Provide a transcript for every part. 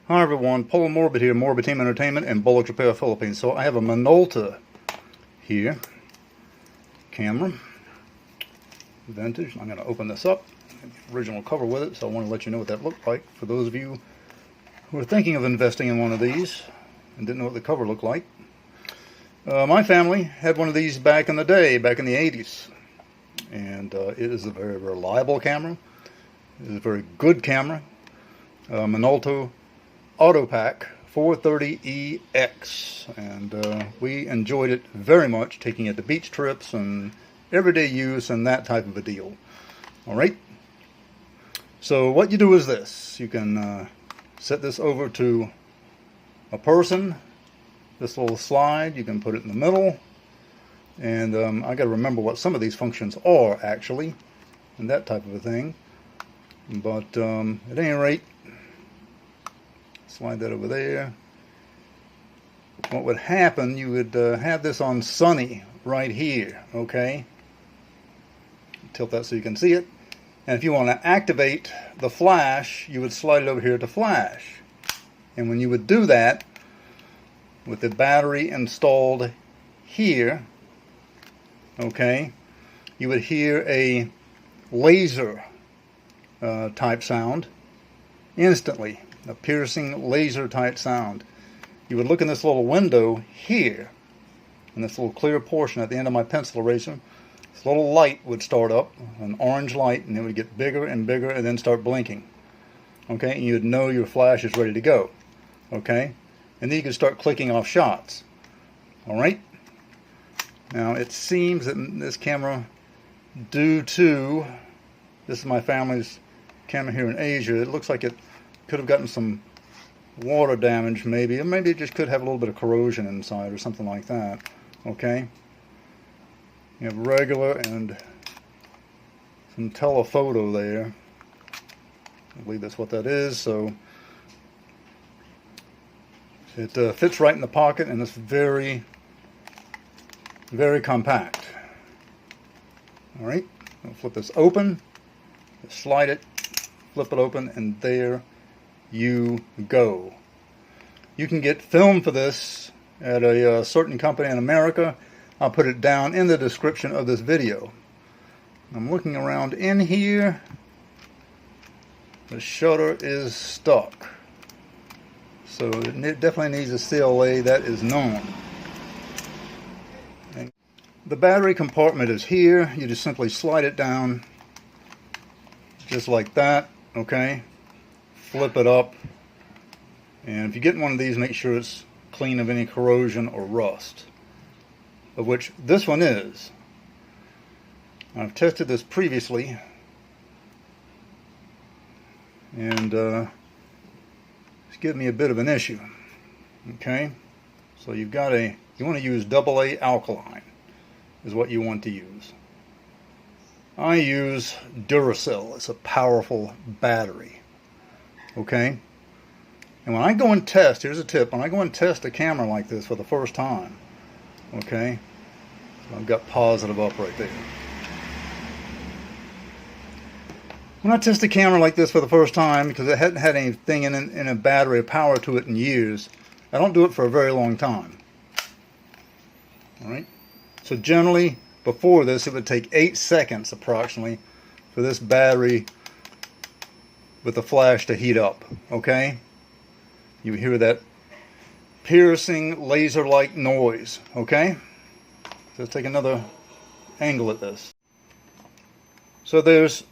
Hi everyone, Paul Morbid here, Morbid Team Entertainment and Bolex Repair Philippines. So I have a Minolta here, camera, vintage. I'm going to open this up, original cover with it, so I want to let you know what that looked like. For those of you who are thinking of investing in one of these and didn't know what the cover looked like. My family had one of these back in the day, back in the 80s. And it is a very reliable camera. It is a very good camera. Minolta Autopack 430EX, and we enjoyed it very much, taking it to beach trips and everyday use and that type of a deal. Alright, so what you do is this. You can set this over to a person, this little slide, you can put it in the middle, and I got to remember what some of these functions are actually, and that type of a thing, but at any rate, slide that over there. What would happen, you would have this on sunny right here, okay? Tilt that so you can see it. And if you want to activate the flash, you would slide it over here to flash. And when you would do that, with the battery installed here, okay, you would hear a laser type sound instantly. A piercing laser type sound. You would look in this little window here, in this little clear portion at the end of my pencil eraser. This little light would start up, an orange light, and it would get bigger and bigger and then start blinking. Okay, and you'd know your flash is ready to go. Okay, and then you could start clicking off shots. Alright, now it seems that this camera, due to, this is my family's camera here in Asia, it looks like it could have gotten some water damage maybe, or maybe it just could have a little bit of corrosion inside or something like that. Okay, you have regular and some telephoto there. I believe that's what that is. So it fits right in the pocket, and it's very, very compact. Alright, I'll flip this open, slide it, flip it open, and there you go. You can get film for this at a certain company in America. I'll put it down in the description of this video. I'm looking around in here. The shutter is stuck, so it definitely needs a CLA, that is known. And the battery compartment is here. You just simply slide it down just like that. Okay, flip it up, and if you get one of these, make sure it's clean of any corrosion or rust, of which this one is. I've tested this previously, and it's given me a bit of an issue. Okay, so you want to use AA alkaline is what you want to use. I use Duracell. It's a powerful battery. Okay, and when I go and test, here's a tip, when I go and test a camera like this for the first time, okay, so I've got positive up right there. When I test a camera like this for the first time, because it hadn't had anything in a battery of power to it in years, I don't do it for a very long time. Alright, so generally before this it would take 8 seconds approximately for this battery with the flash to heat up. Okay, you hear that piercing laser-like noise. Okay, let's take another angle at this. So there's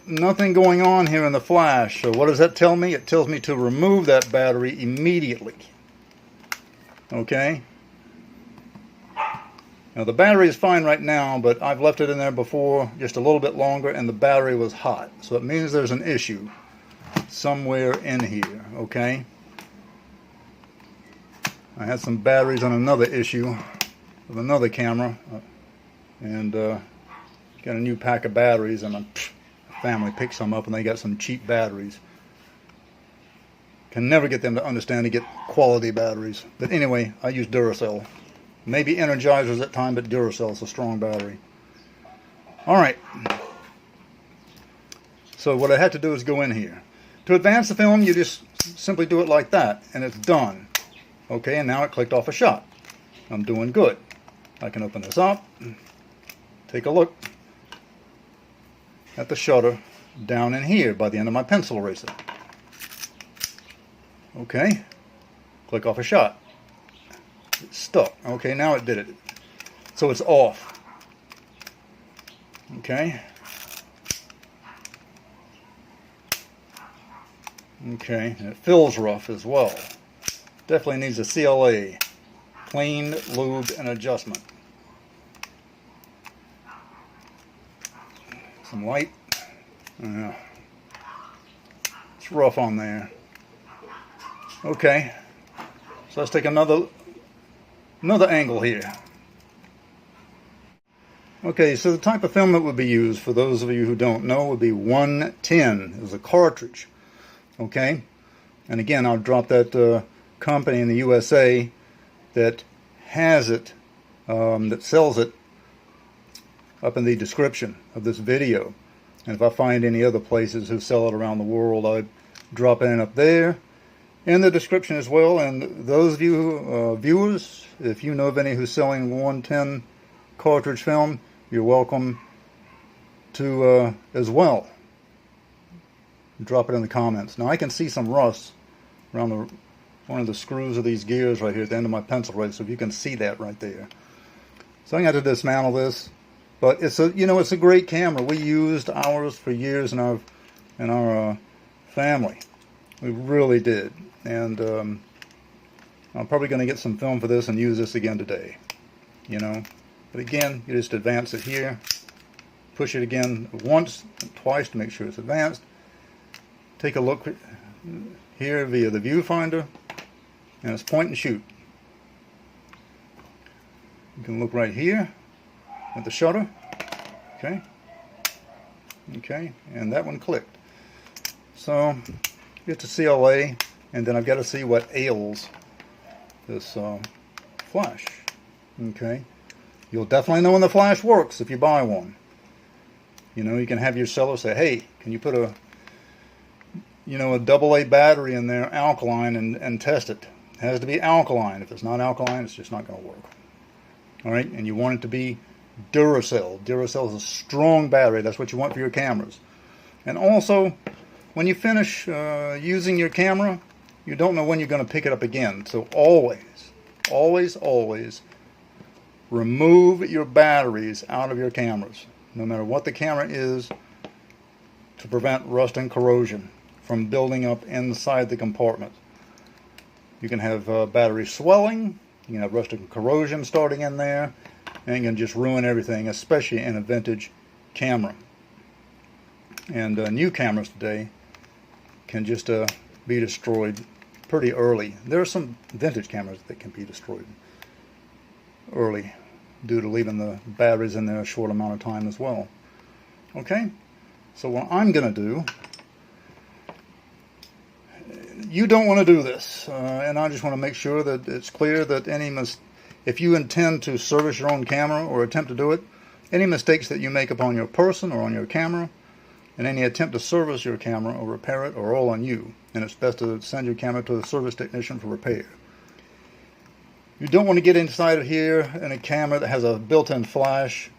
nothing going on here in the flash. So what does that tell me? It tells me to remove that battery immediately. Okay, now the battery is fine right now, but I've left it in there before just a little bit longer and the battery was hot, so it means there's an issue somewhere in here. Okay, I had some batteries on another issue with another camera, and got a new pack of batteries, and my family picked some up and they got some cheap batteries. Can never get them to understand to get quality batteries, but anyway, I use Duracell. Maybe Energizers at time, but Duracell is a strong battery. Alright, so what I had to do is go in here. To advance the film, you just simply do it like that, and it's done. Okay, and now it clicked off a shot. I'm doing good. I can open this up, take a look at the shutter down in here by the end of my pencil eraser. Okay, click off a shot. It's stuck. Okay, now it did it. So it's off. Okay. Okay, and it feels rough as well. Definitely needs a CLA. Cleaned, lubed, and adjustment. Some light. It's rough on there. Okay, so let's take another angle here. Okay, so the type of film that would be used, for those of you who don't know, would be 110. It was a cartridge. Okay, and again, I'll drop that company in the USA that has it, that sells it, up in the description of this video. And if I find any other places who sell it around the world, I'd drop it in up there in the description as well. And those of you viewers, if you know of any who's selling 110 cartridge film, you're welcome to as well. Drop it in the comments. Now I can see some rust around one of the screws of these gears right here at the end of my pencil eraser, so if you can see that right there. So I'm going to have to dismantle this, but it's a great camera. We used ours for years in our family. We really did, and I'm probably going to get some film for this and use this again today. But again, you just advance it here, push it again once and twice to make sure it's advanced. Take a look here via the viewfinder, and it's point and shoot. You can look right here at the shutter. Okay, and that one clicked. So get to CLA, and then I've got to see what ails this flash. Okay, you'll definitely know when the flash works if you buy one. You can have your seller say, hey, can you put a AA battery in there, alkaline, and test it. It has to be alkaline. If it's not alkaline, it's just not going to work. Alright, and you want it to be Duracell. Duracell is a strong battery. That's what you want for your cameras. And also, when you finish using your camera, you don't know when you're going to pick it up again. So always remove your batteries out of your cameras, no matter what the camera is, to prevent rust and corrosion from building up inside the compartment. You can have battery swelling, you can have rust and corrosion starting in there, and you can just ruin everything, especially in a vintage camera. And new cameras today can just be destroyed pretty early. There are some vintage cameras that can be destroyed early due to leaving the batteries in there a short amount of time as well. Okay, so what I'm going to do, you don't want to do this, and I just want to make sure that it's clear that if you intend to service your own camera or attempt to do it, any mistakes that you make upon your person or on your camera, and any attempt to service your camera or repair it are all on you, and it's best to send your camera to a service technician for repair. You don't want to get inside of here in a camera that has a built-in flash,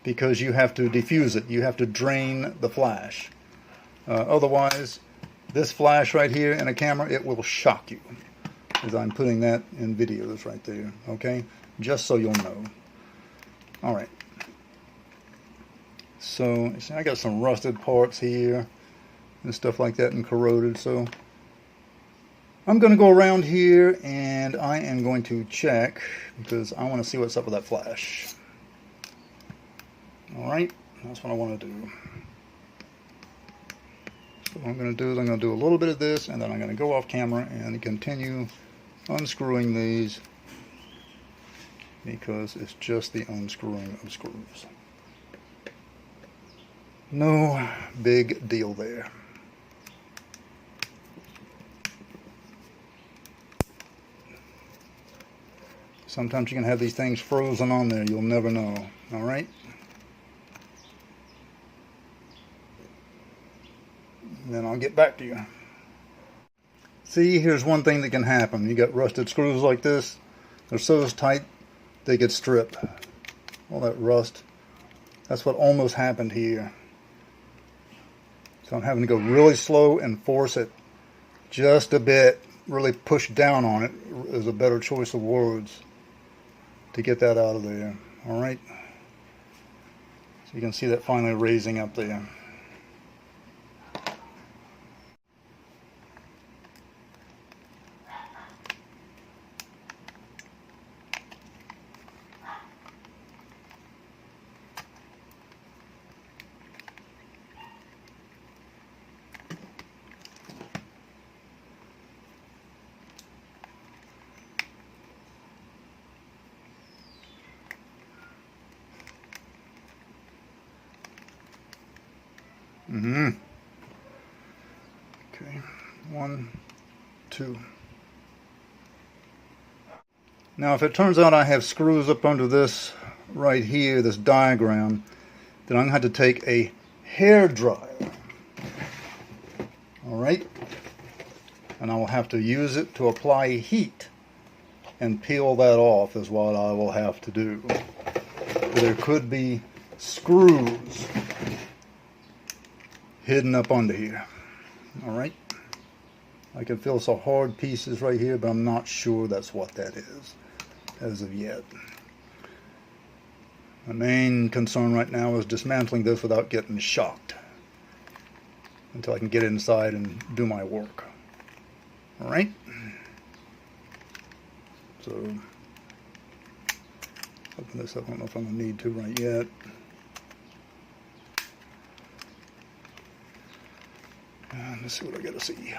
because you have to defuse it. You have to drain the flash. Otherwise, this flash right here in a camera, it will shock you, as I'm putting that in videos right there. Okay, just so you'll know. All right. So see, I got some rusted parts here and stuff like that and corroded. So I'm going to go around here and I am going to check, because I want to see what's up with that flash. Alright, that's what I want to do. So what I'm going to do is I'm going to do a little bit of this, and then I'm going to go off camera and continue unscrewing these, because it's just the unscrewing of screws. No big deal there. Sometimes you can have these things frozen on there, you'll never know. Alright? Then I'll get back to you. See, here's one thing that can happen. You got rusted screws like this. They're so tight, they get stripped. All that rust. That's what almost happened here. So I'm having to go really slow and force it just a bit. Really push down on it is a better choice of words to get that out of there. Alright. So you can see that finally raising up there. Okay, 1, 2. Now if it turns out I have screws up under this right here, this diagram, then I'm going to have to take a hair dryer. Alright? And I will have to use it to apply heat and peel that off is what I will have to do. There could be screws hidden up under here. Alright? I can feel some hard pieces right here, but I'm not sure that's what that is as of yet. My main concern right now is dismantling this without getting shocked until I can get inside and do my work. Alright? So, open this up. I don't know if I'm going to need to right yet. Let's see what I got to see.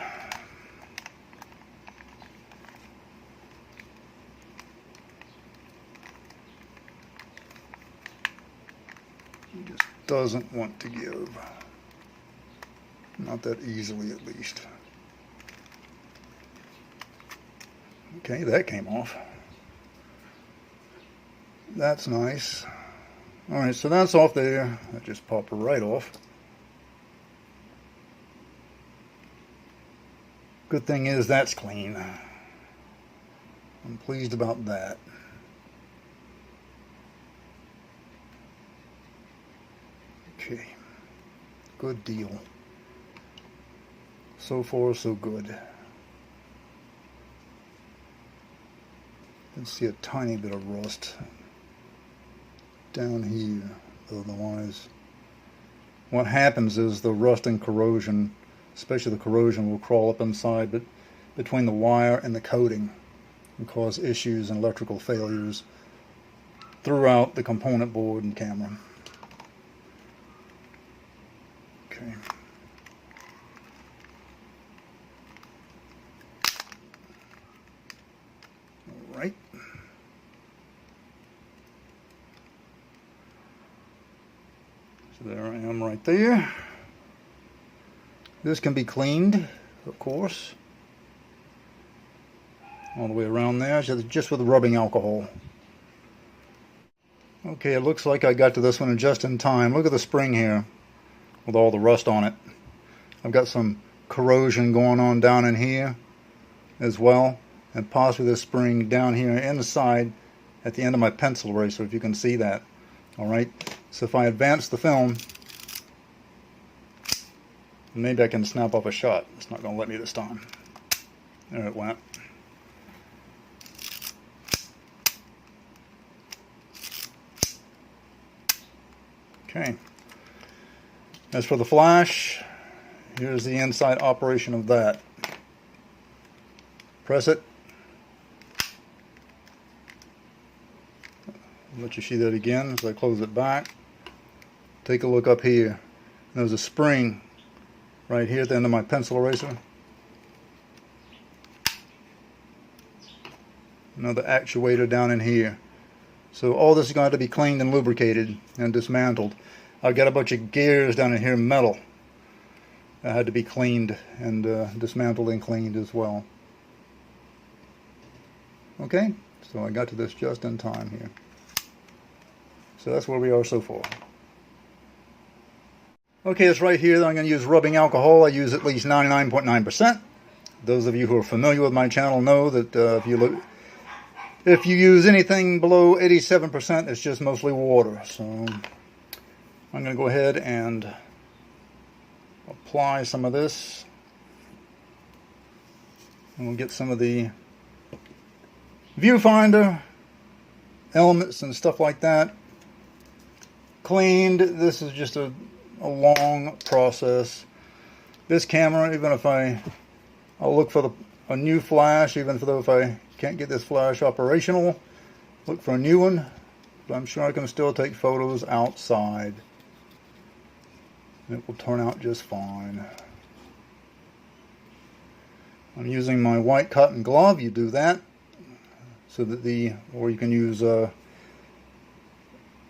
He just doesn't want to give. Not that easily, at least. Okay, that came off. That's nice. Alright, so that's off there. That just popped right off. Good thing is that's clean. I'm pleased about that. Okay, good deal. So far, so good. You can see a tiny bit of rust down here. Otherwise, what happens is the rust and corrosion, especially the corrosion, will crawl up inside, but between the wire and the coating and cause issues and electrical failures throughout the component board and camera. Okay. All right. So there I am right there. This can be cleaned, of course, all the way around there, just with rubbing alcohol. Okay, it looks like I got to this one just in time. Look at the spring here with all the rust on it. I've got some corrosion going on down in here as well, and possibly the spring down here inside at the end of my pencil eraser, if you can see that. Alright, so if I advance the film, maybe I can snap off a shot. It's not going to let me this time. There it went. Okay. As for the flash, here's the inside operation of that. Press it. I'll let you see that again as I close it back. Take a look up here. There's a spring right here at the end of my pencil eraser. Another actuator down in here. So all this is going to be cleaned and lubricated and dismantled. I've got a bunch of gears down in here, metal, that had to be cleaned and dismantled and cleaned as well. Okay, so I got to this just in time here. So that's where we are so far. Okay, it's right here that I'm going to use rubbing alcohol. I use at least 99.9%. Those of you who are familiar with my channel know that if you use anything below 87%, it's just mostly water. So I'm going to go ahead and apply some of this, and we'll get some of the viewfinder elements and stuff like that cleaned. This is just a long process. This camera, even if I'll look for a new flash, even if I can't get this flash operational, look for a new one. But I'm sure I can still take photos outside. It will turn out just fine. I'm using my white cotton glove. You do that so that or you can use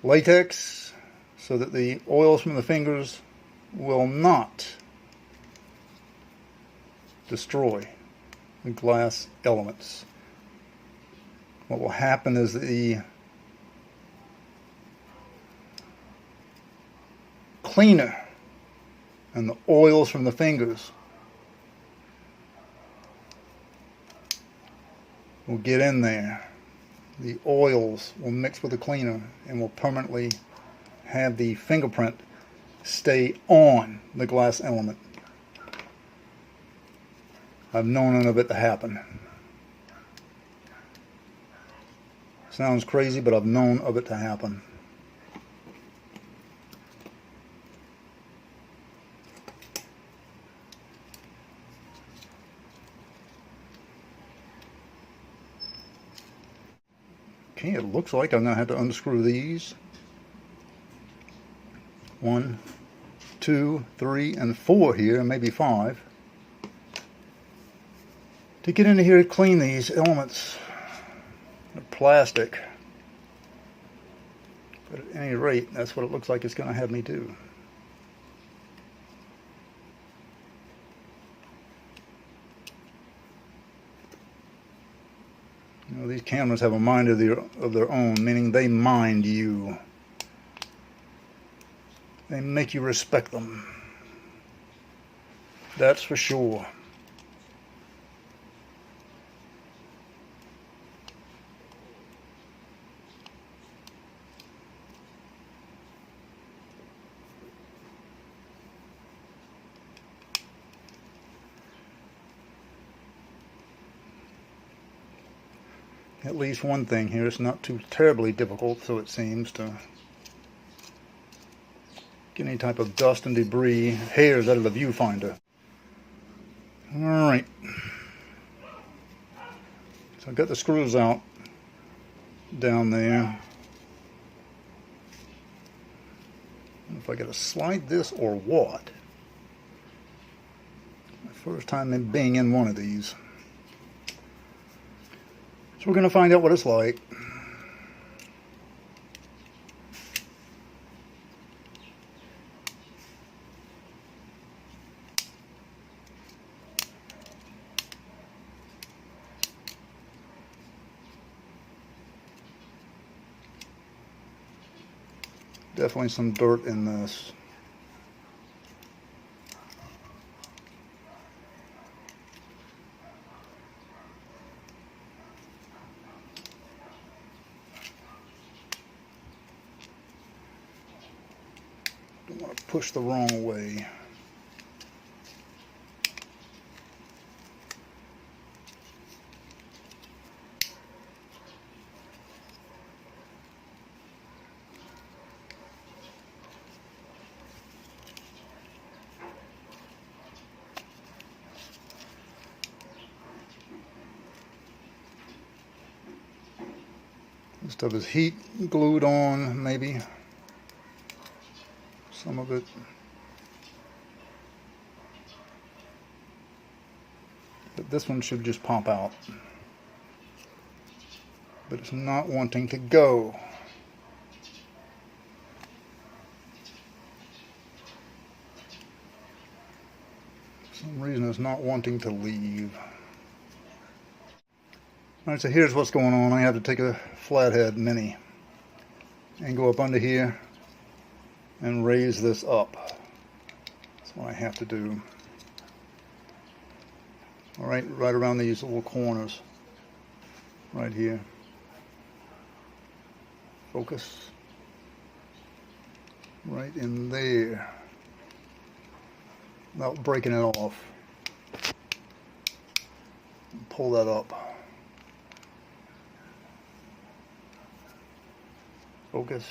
latex so that the oils from the fingers will not destroy the glass elements. What will happen is the cleaner and the oils from the fingers will get in there. The oils will mix with the cleaner and will permanently have the fingerprint stay on the glass element. I've known of it to happen. Sounds crazy, but I've known of it to happen. Okay, it looks like I'm going to have to unscrew these. 1, 2, 3, and 4 here, maybe 5. To get into here to clean these elements. They're plastic. But at any rate, that's what it looks like it's going to have me do. You know, these cameras have a mind of their own, meaning they mind you. They make you respect them. That's for sure. At least one thing here, it's not too terribly difficult, so it seems, to get any type of dust and debris, hairs out of the viewfinder. Alright. So I've got the screws out down there. I don't know if I got to slide this or what. My first time being in one of these. So we're going to find out what it's like. Definitely some dirt in this. Don't want to push the wrong way. This stuff is heat glued on, maybe. Some of it. But this one should just pop out. But it's not wanting to go. For some reason it's not wanting to leave. Alright, so here's what's going on. I have to take a flathead mini and go up under here and raise this up. That's what I have to do. All right around these little corners right here. Focus right in there without breaking it off. Pull that up. Focus.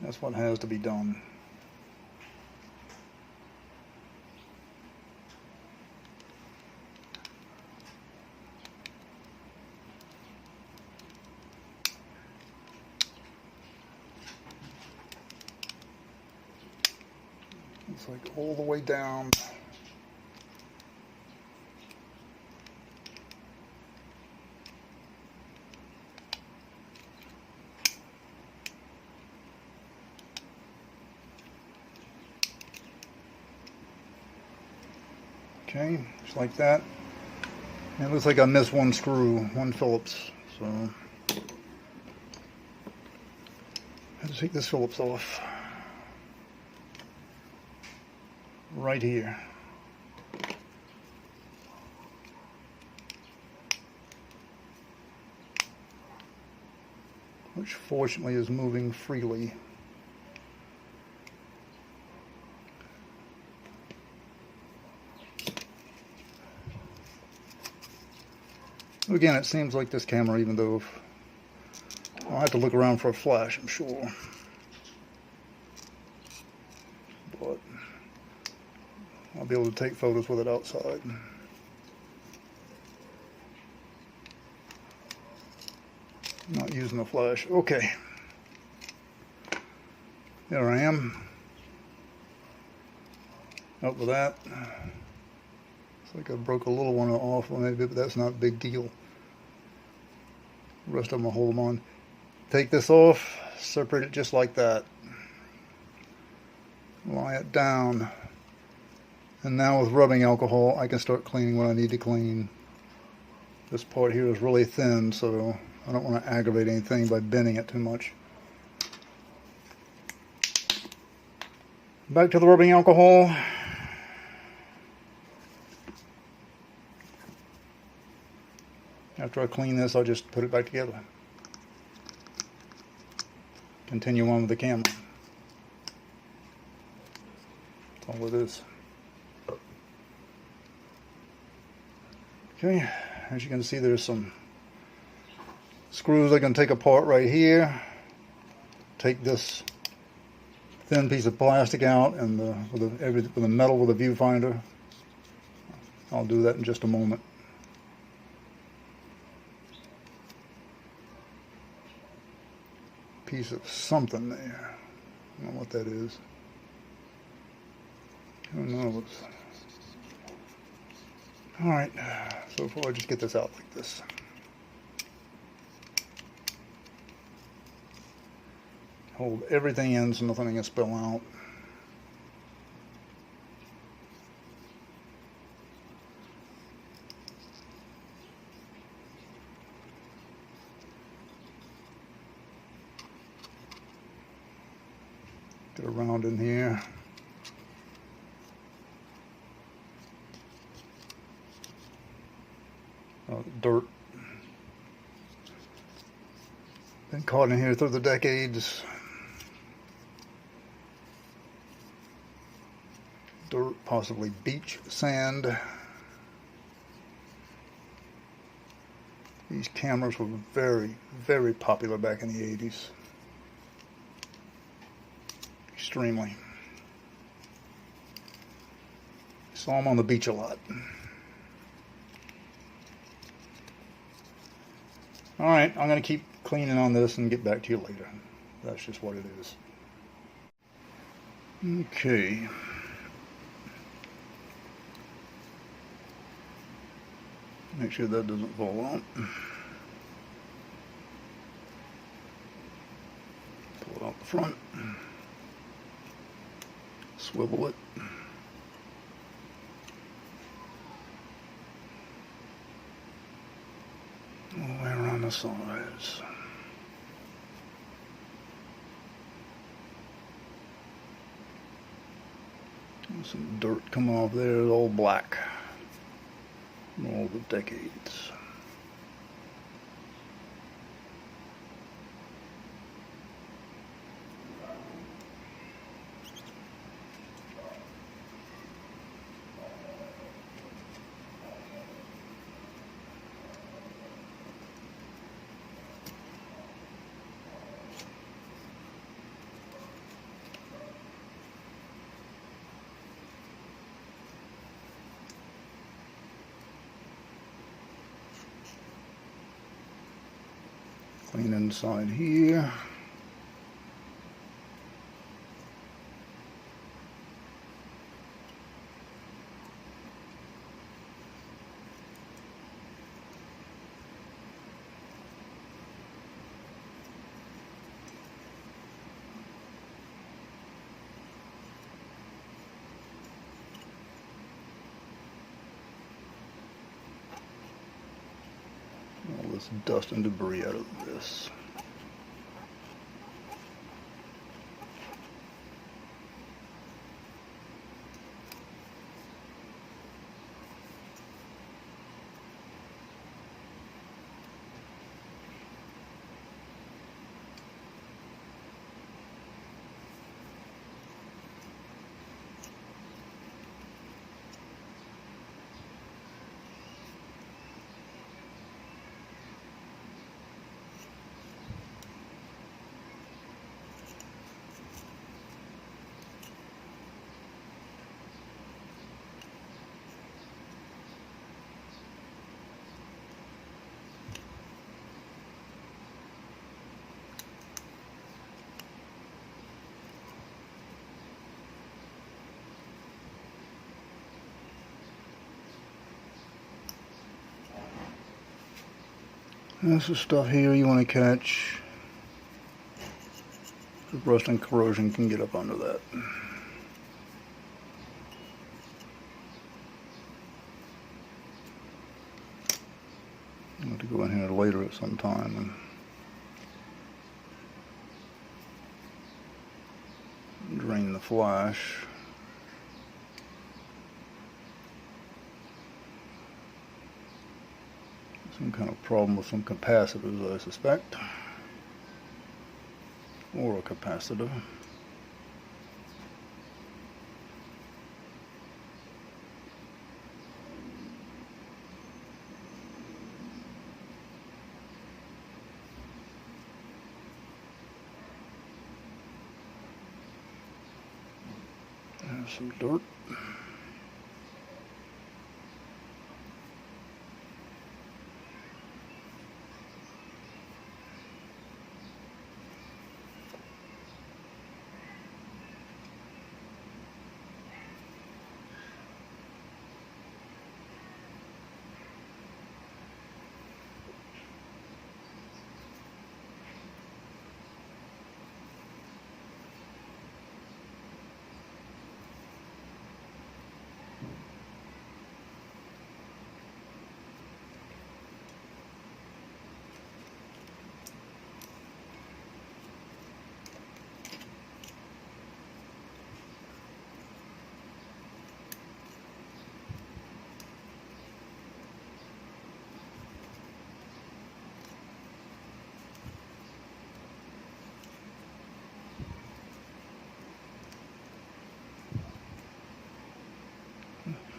That's what has to be done. It's like all the way down. Okay, just like that. And it looks like I missed one screw, one Phillips. So I have to take this Phillips off. Right here. Which fortunately is moving freely. Again, it seems like this camera, even though I'll have to look around for a flash, I'm sure. But I'll be able to take photos with it outside. Not using a flash. Okay. There I am. Up with that. It's like I broke a little one off on it, but that's not a big deal. The rest of them I'll hold them on. Take this off, separate it just like that. Lie it down. And now with rubbing alcohol, I can start cleaning what I need to clean. This part here is really thin, so I don't want to aggravate anything by bending it too much. Back to the rubbing alcohol. After I clean this, I'll just put it back together. Continue on with the camera. That's all it is. Okay, as you can see, there's some screws I can take apart right here. Take this thin piece of plastic out and with the metal with a viewfinder. I'll do that in just a moment. Piece of something there. I don't know what that is. Who knows? Alright, so far I'll just get this out like this. Hold everything in so nothing can spill out. Get around in here. Dirt. Been caught in here through the decades. Dirt, possibly beach sand. These cameras were very, very popular back in the 80s. Extremely. Saw them on the beach a lot. Alright, I'm going to keep cleaning on this and get back to you later. That's just what it is. Okay. Make sure that doesn't fall out. Pull it out the front. Swivel it. All the way around the sides. There's some dirt coming off there, it's all black. all the decades. Clean inside here. All this dust and debris out of this. This is stuff here you want to catch. The rust and corrosion can get up under that. I'll have to go in here later at some time and drain the flash. Some kind of problem with some capacitors, I suspect, or a capacitor. There's some dirt.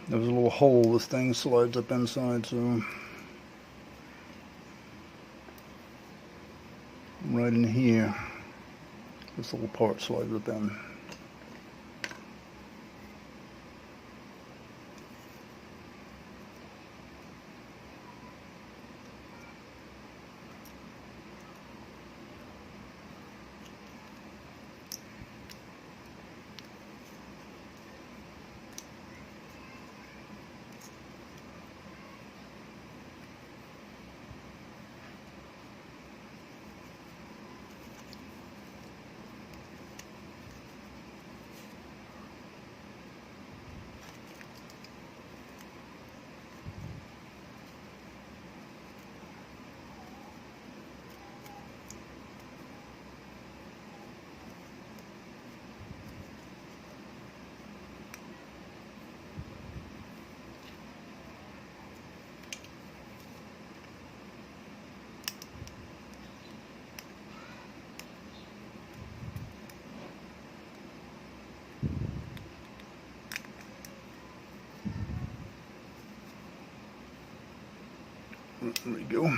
There's a little hole this thing slides up inside, so right in here, this little part slides up in. There we go.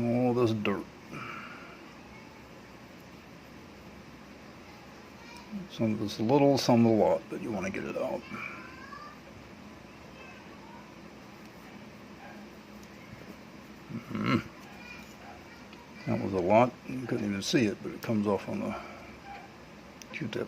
All this dirt. Some of it's a little, some a lot, but you want to get it out. That was a lot. You couldn't even see it, but it comes off on the Q-tip.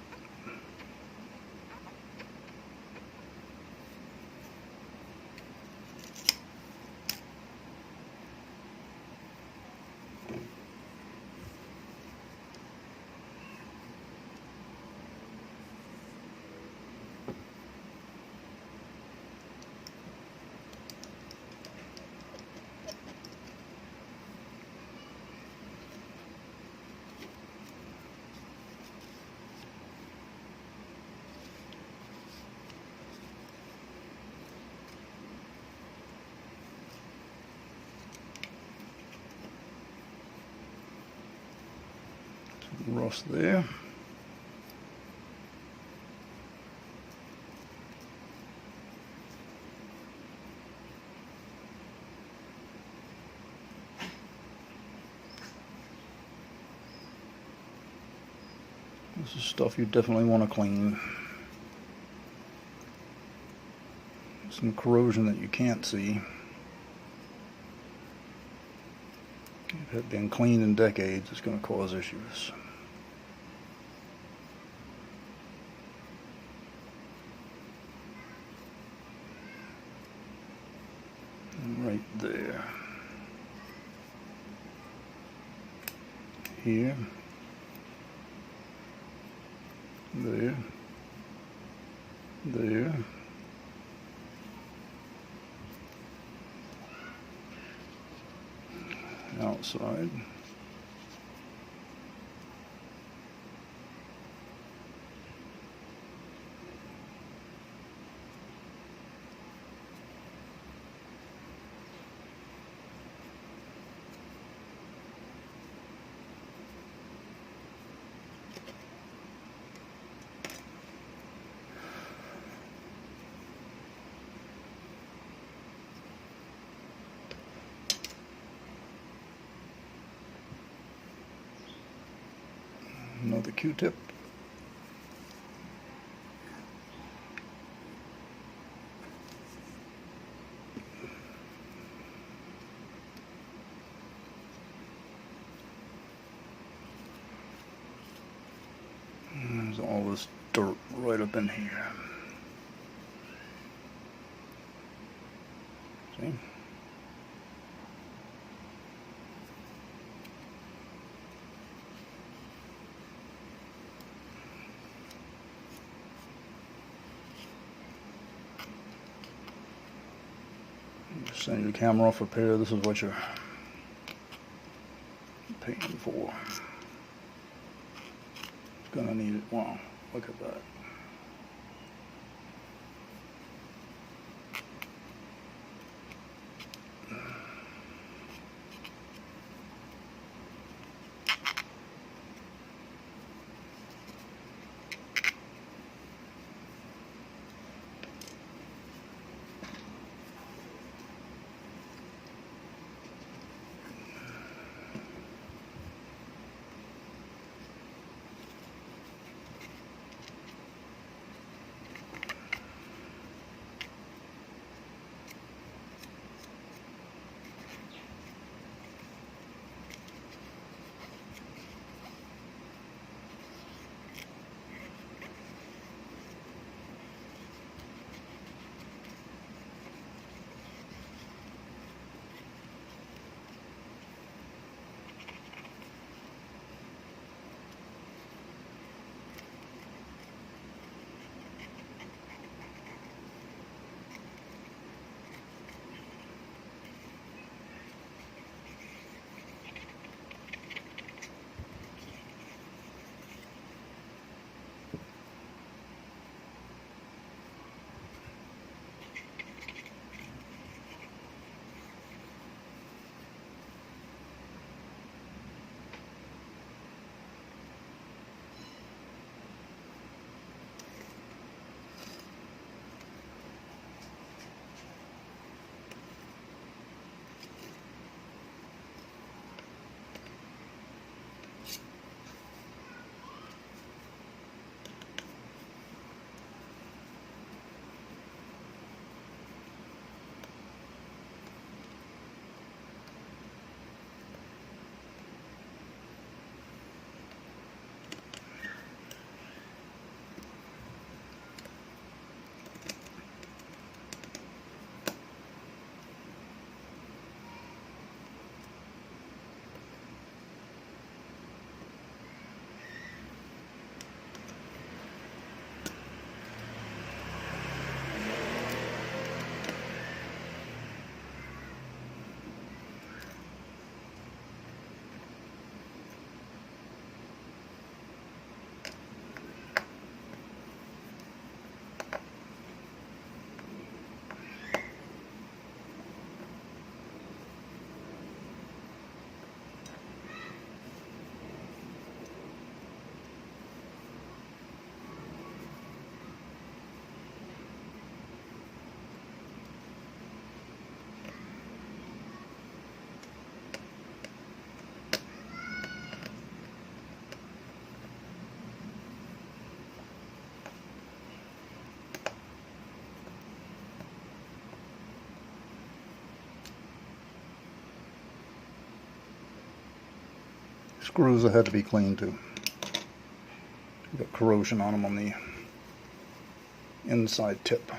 Rust there. This is stuff you definitely want to clean. Some corrosion that you can't see. If it had been cleaned in decades, it's going to cause issues. Right there. Here. There. There. Outside. Another Q-tip. There's all this dirt right up in here. See? Send your camera off repair. This is what you're paying for. It's gonna need it. Wow, look at that. screws that had to be cleaned too. Got corrosion on them on the inside tip.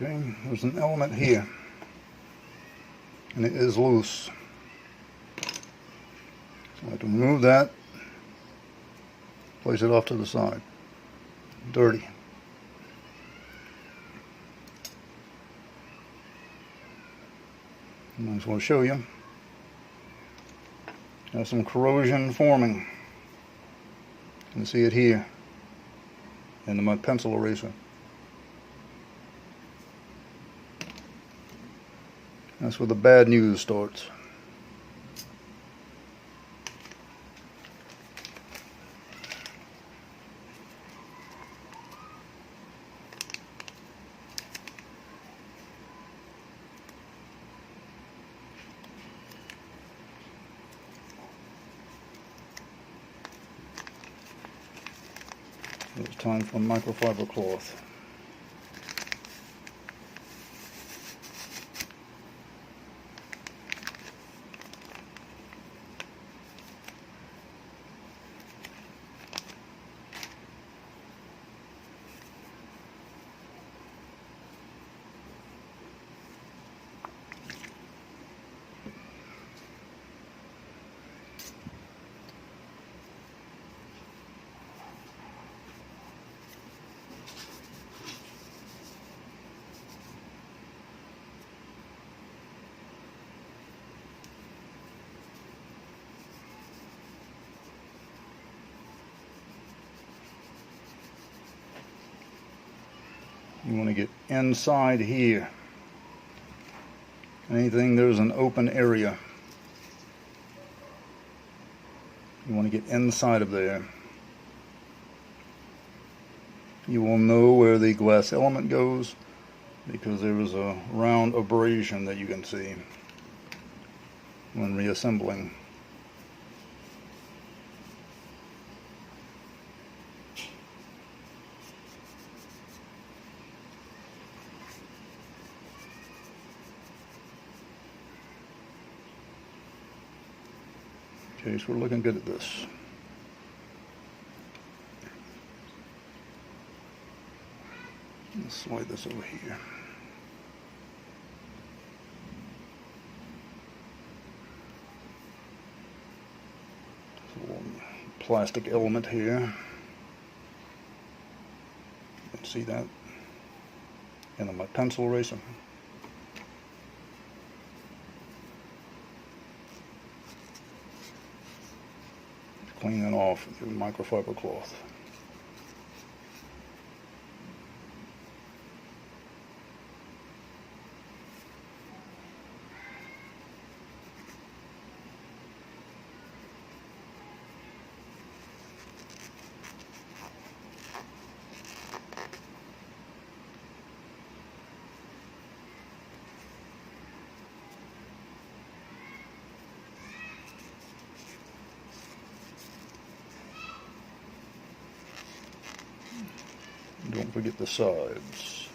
Okay, there's an element here, and it is loose. So I have to remove that, place it off to the side. Dirty. Might as well show you. Got some corrosion forming. You can see it here in my pencil eraser. That's where the bad news starts. It's time for microfiber cloth. You want to get inside here. Anything there's an open area, you want to get inside of there. You will know where the glass element goes because there is a round abrasion that you can see when reassembling. Okay, so we're looking good at this. Let's slide this over here. There's a little plastic element here. You can see that. And then my pencil eraser. Clean that off with your microfiber cloth. Don't forget the sides.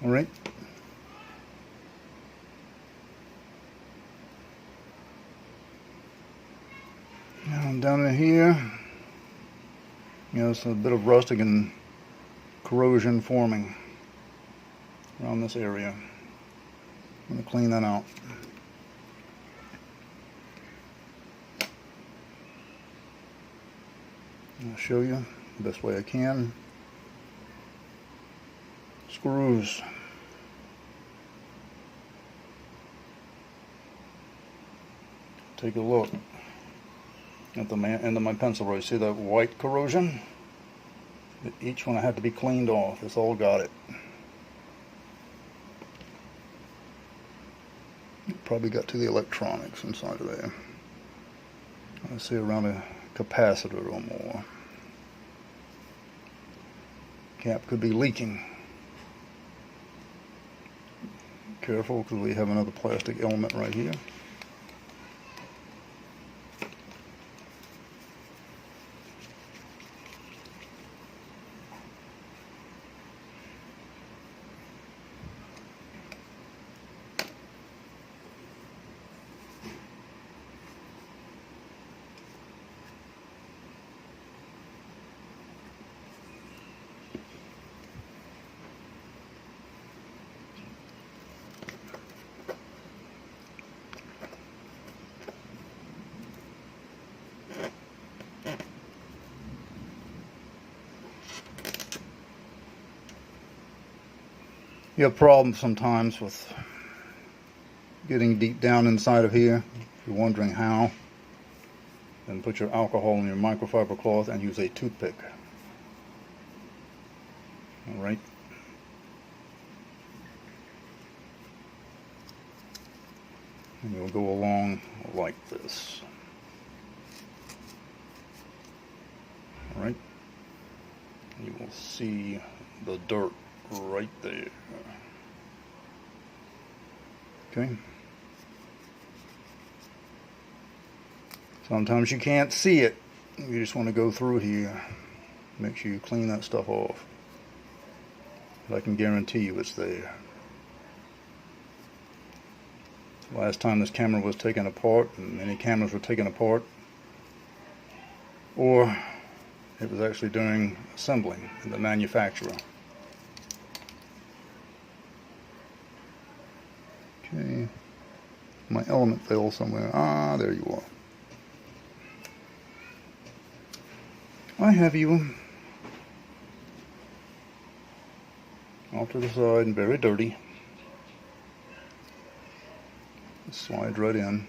All right. Now down in here, it's a bit of rusting and corrosion forming around this area. I'm going to clean that out. I'll show you the best way I can. Screws. Take a look at the end of my pencil roll. See that white corrosion? Each one had to be cleaned off. It's all got it. Probably got to the electronics inside of there. I see around a capacitor or more. Cap could be leaking. Careful, because we have another plastic element right here. You have problems sometimes with getting deep down inside of here. If you're wondering how, then put your alcohol in your microfiber cloth and use a toothpick. Alright. And you'll go along like this. Alright. You will see the dirt right there. Okay. Sometimes you can't see it. You just want to go through here. Make sure you clean that stuff off. But I can guarantee you it's there. Last time this camera was taken apart, and many cameras were taken apart, or it was actually during assembling in the manufacturer. Okay, my element fell somewhere. Ah, there you are. I have you off to the side and very dirty. Slide right in.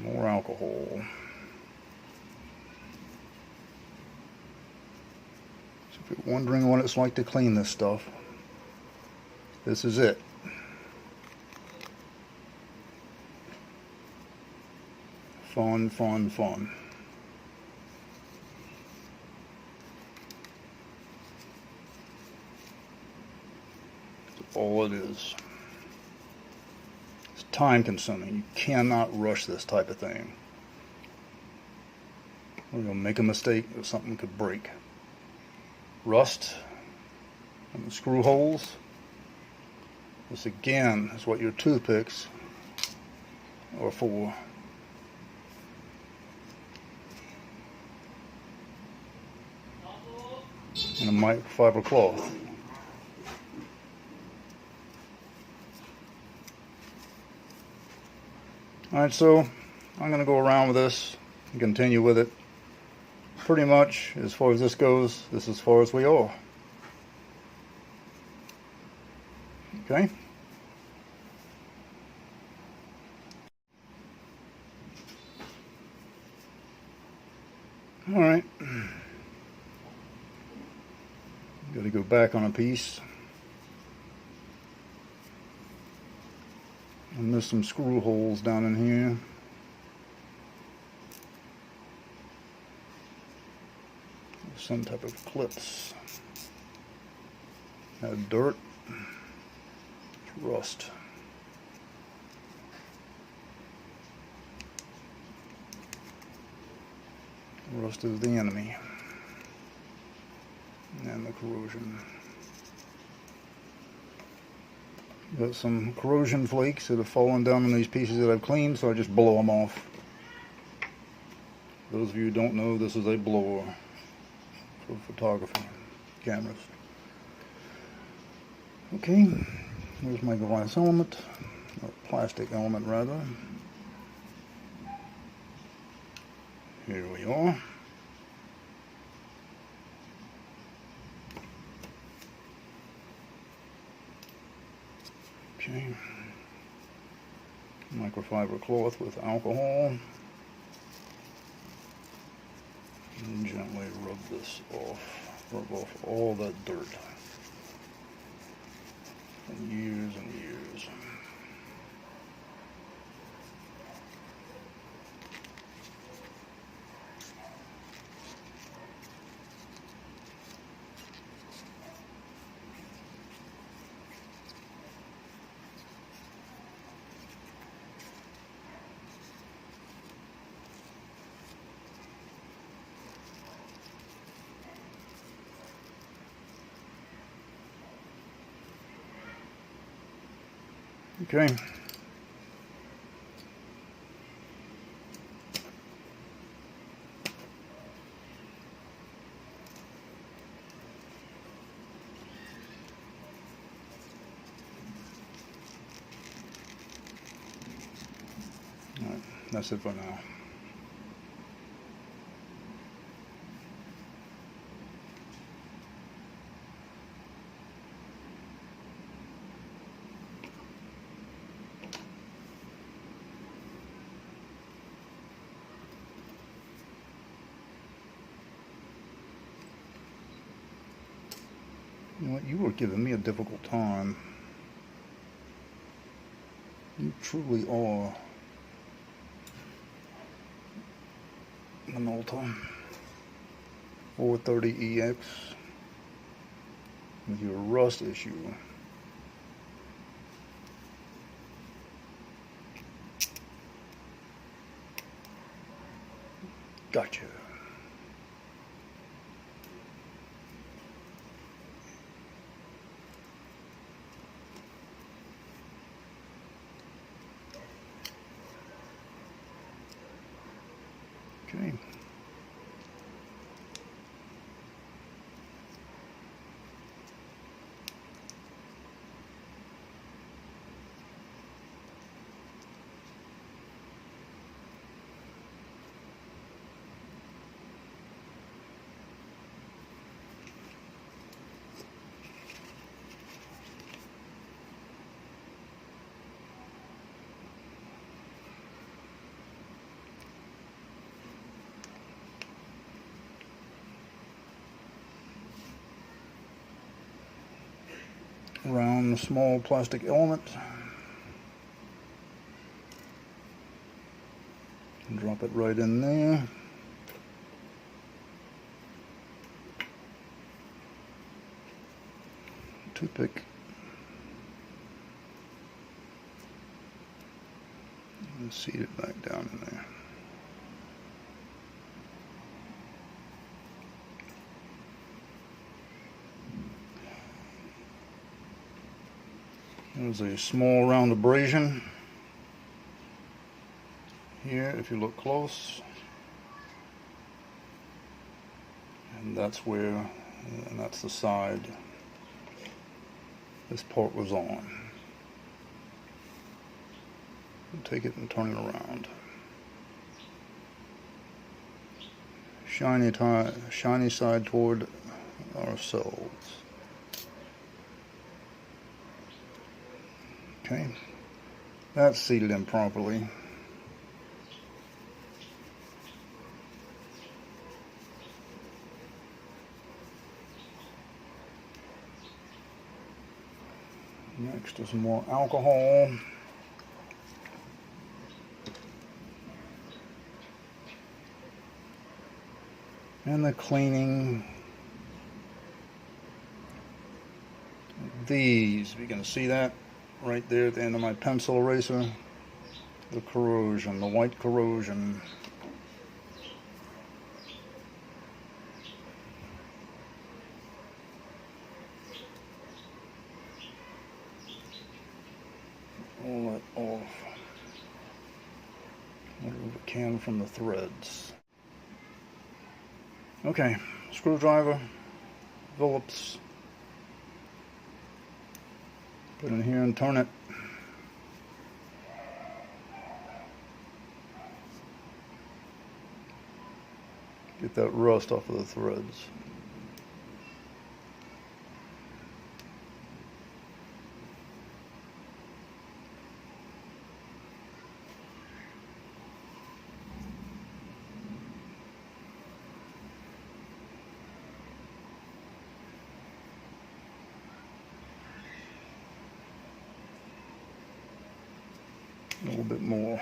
More alcohol. So if you're wondering what it's like to clean this stuff, this is it. Fun, fun, fun. That's all it is. Time consuming. You cannot rush this type of thing. We're going to make a mistake or something could break. Rust on the screw holes. This again is what your toothpicks are for. And a microfiber cloth. Alright, so I'm going to go around with this and continue with it. Pretty much, as far as this goes, this is as far as we are. Okay? Alright. Got to go back on a piece. And there's some screw holes down in here. Some type of clips. Had dirt, rust. Rust is the enemy. and the corrosion. Got some corrosion flakes that have fallen down on these pieces that I've cleaned, so I just blow them off. Those of you who don't know, this is a blower for photography cameras. Okay, here's my glass element, or plastic element rather. Here we are. Okay, microfiber cloth with alcohol, and gently rub this off, rub off all that dirt and years and years. Okay. All right, that's it for now. You know what, you were giving me a difficult time. You truly are. Minolta 430EX with your rust issue. Gotcha. Okay. Round small plastic element. Drop it right in there. Toothpick. And seat it back down in there. There's a small round abrasion here if you look close, and that's where, and that's the side this part was on. Take it and turn it around. Shiny side toward ourselves. Okay, that's seated in properly. Next is more alcohol. And the cleaning. These, we can see that right there at the end of my pencil eraser. The corrosion, the white corrosion. can from the threads. Okay, screwdriver, Phillips, put it in here and turn it. Get that rust off of the threads. A little bit more.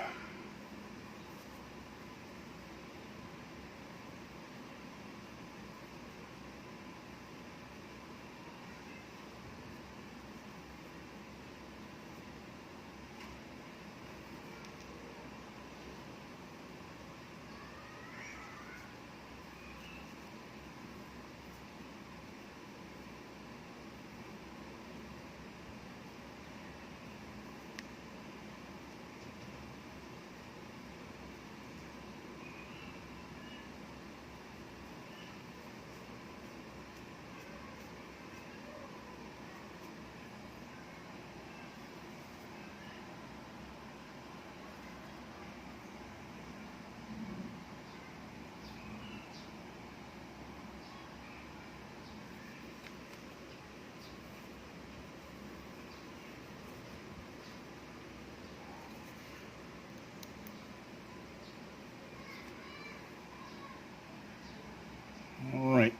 Alright.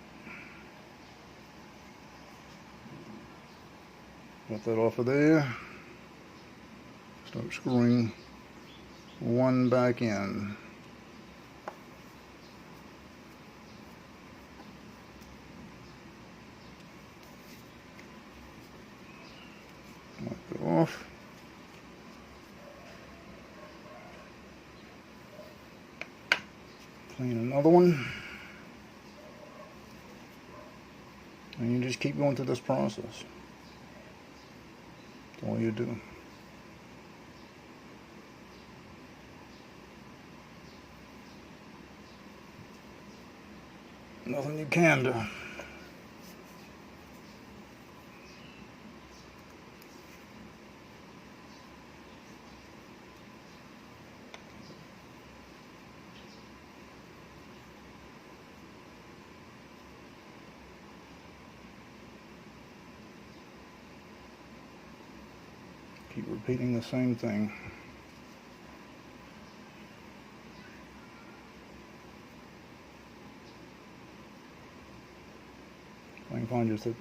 Got that off of there. Start screwing one back in. Wipe it off. Clean another one. And you just keep going through this process. That's all you do. Nothing you can do. Keep repeating the same thing. If I can find just the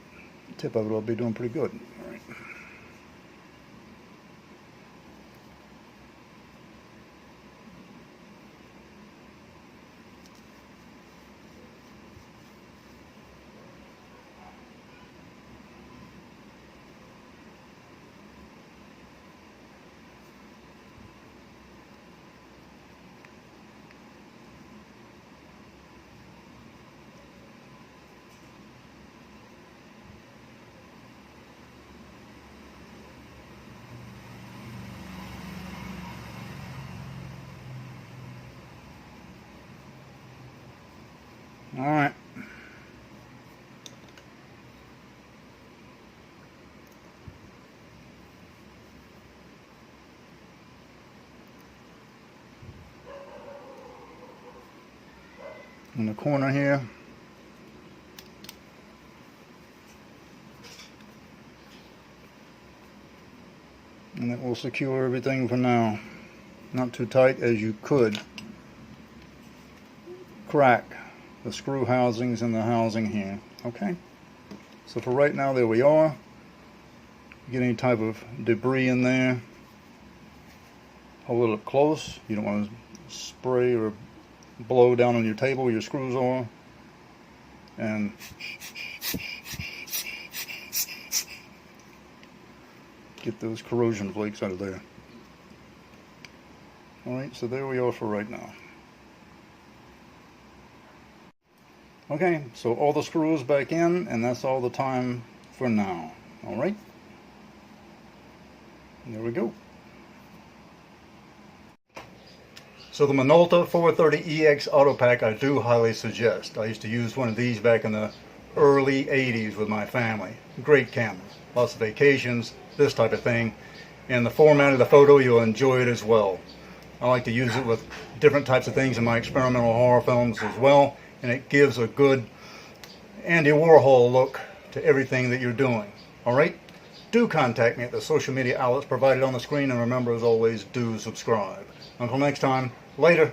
tip of it, I'll be doing pretty good. All right. All right. In the corner here. And that will secure everything for now. Not too tight, as you could crack the screw housings in the housing here. Okay, so for right now, there we are. Get any type of debris in there, hold it up close. You don't want to spray or blow down on your table where your screws are, and get those corrosion flakes out of there. Alright, so there we are for right now. Okay, so all the screws back in, and that's all the time for now. Alright, there we go. So So the Minolta 430EX Autopak I do highly suggest. I used to use one of these back in the early 80s with my family. Great camera. Lots of vacations, this type of thing. And the format of the photo, you'll enjoy it as well. I like to use it with different types of things in my experimental horror films as well. And it gives a good Andy Warhol look to everything that you're doing. Alright? Do contact me at the social media outlets provided on the screen. And remember, as always, do subscribe. Until next time, later.